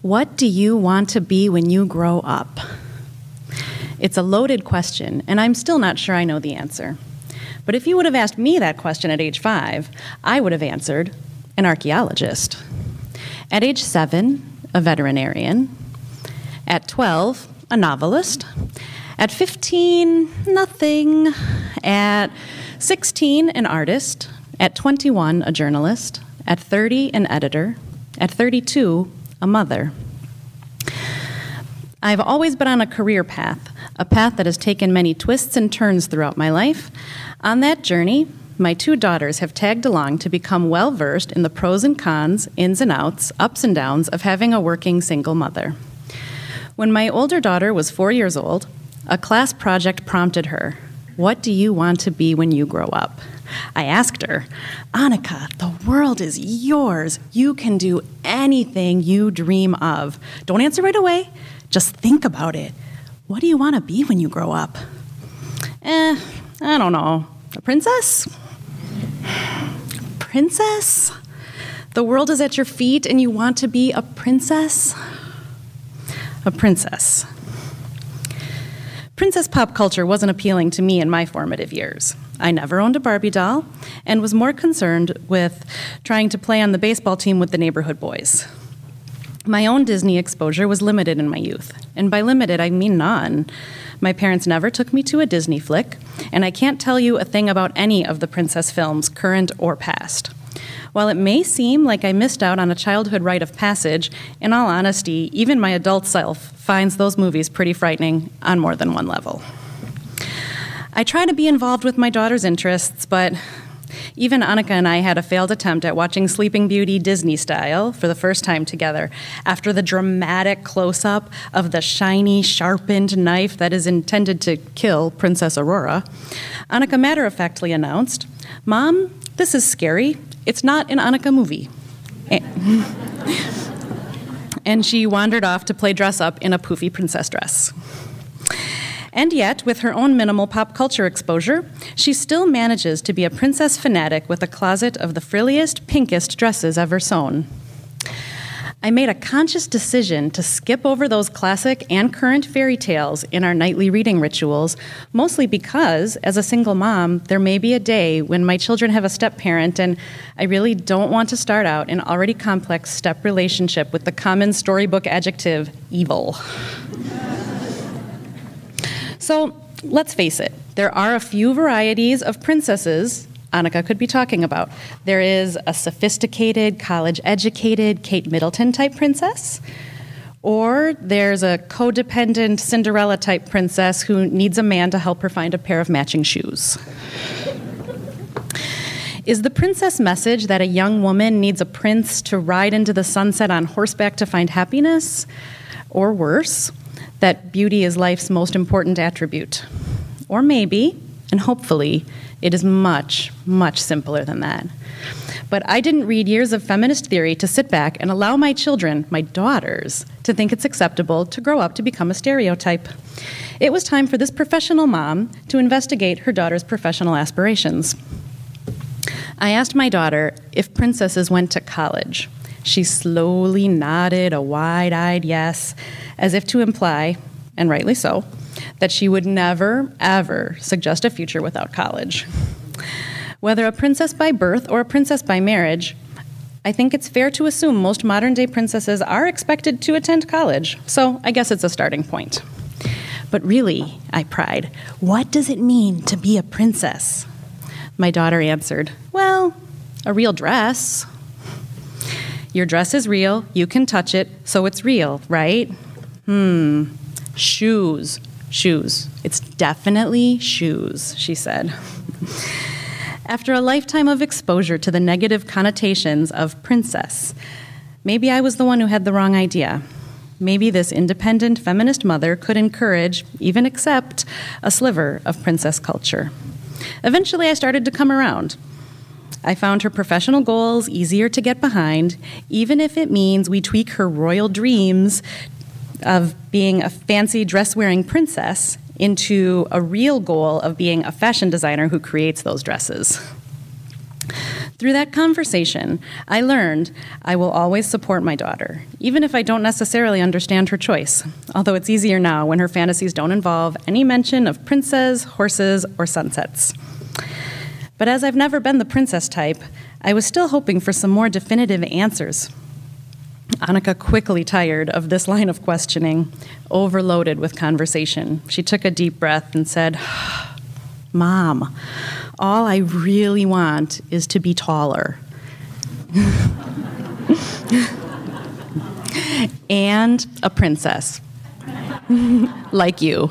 What do you want to be when you grow up? It's a loaded question, and I'm still not sure I know the answer. But if you would have asked me that question at age 5, I would have answered an archaeologist. At age 7, a veterinarian. At 12, a novelist. At 15, nothing. At 16, an artist. At 21, a journalist. At 30, an editor. At 32, a mother. I've always been on a career path, a path that has taken many twists and turns throughout my life. On that journey, my 2 daughters have tagged along to become well-versed in the pros and cons, ins and outs, ups and downs of having a working single mother. When my older daughter was 4 years old, a class project prompted her, "What do you want to be when you grow up?" I asked her, "Annika, the world is yours. You can do anything you dream of. Don't answer right away. Just think about it. What do you want to be when you grow up?" I don't know. A princess? Princess? The world is at your feet and you want to be a princess? A princess. Princess pop culture wasn't appealing to me in my formative years. I never owned a Barbie doll and was more concerned with trying to play on the baseball team with the neighborhood boys. My own Disney exposure was limited in my youth, and by limited, I mean none. My parents never took me to a Disney flick, and I can't tell you a thing about any of the princess films, current or past. While it may seem like I missed out on a childhood rite of passage, in all honesty, even my adult self finds those movies pretty frightening on more than one level. I try to be involved with my daughter's interests, but even Annika and I had a failed attempt at watching Sleeping Beauty Disney style for the first time together after the dramatic close-up of the shiny, sharpened knife that is intended to kill Princess Aurora. Annika matter-of-factly announced, "Mom, this is scary. It's not an Annika movie." And she wandered off to play dress-up in a poofy princess dress. And yet, with her own minimal pop culture exposure, she still manages to be a princess fanatic with a closet of the frilliest, pinkest dresses ever sewn. I made a conscious decision to skip over those classic and current fairy tales in our nightly reading rituals, mostly because, as a single mom, there may be a day when my children have a step-parent and I really don't want to start out an already complex step relationship with the common storybook adjective, evil. So, let's face it, there are a few varieties of princesses Annika could be talking about. There is a sophisticated, college-educated Kate Middleton-type princess, or there's a codependent Cinderella-type princess who needs a man to help her find a pair of matching shoes. Is the princess message that a young woman needs a prince to ride into the sunset on horseback to find happiness? Or worse, that beauty is life's most important attribute? Or maybe, and hopefully, it is much, much simpler than that. But I didn't read years of feminist theory to sit back and allow my children, my daughters, to think it's acceptable to grow up to become a stereotype. It was time for this professional mom to investigate her daughter's professional aspirations. I asked my daughter if princesses went to college. She slowly nodded a wide-eyed yes, as if to imply, and rightly so, that she would never, ever suggest a future without college. Whether a princess by birth or a princess by marriage, I think it's fair to assume most modern-day princesses are expected to attend college, so I guess it's a starting point. But really, I pried, what does it mean to be a princess? My daughter answered, well, a real dress. Your dress is real, you can touch it, so it's real, right? Shoes. Shoes. It's definitely shoes, she said. After a lifetime of exposure to the negative connotations of princess, maybe I was the one who had the wrong idea. Maybe this independent feminist mother could encourage, even accept, a sliver of princess culture. Eventually, I started to come around. I found her professional goals easier to get behind, even if it means we tweak her royal dreams of being a fancy dress-wearing princess into a real goal of being a fashion designer who creates those dresses. Through that conversation, I learned I will always support my daughter, even if I don't necessarily understand her choice, although it's easier now when her fantasies don't involve any mention of princes, horses, or sunsets. But as I've never been the princess type, I was still hoping for some more definitive answers. Annika quickly tired of this line of questioning, overloaded with conversation. She took a deep breath and said, "Mom, all I really want is to be taller." And a princess. Like you.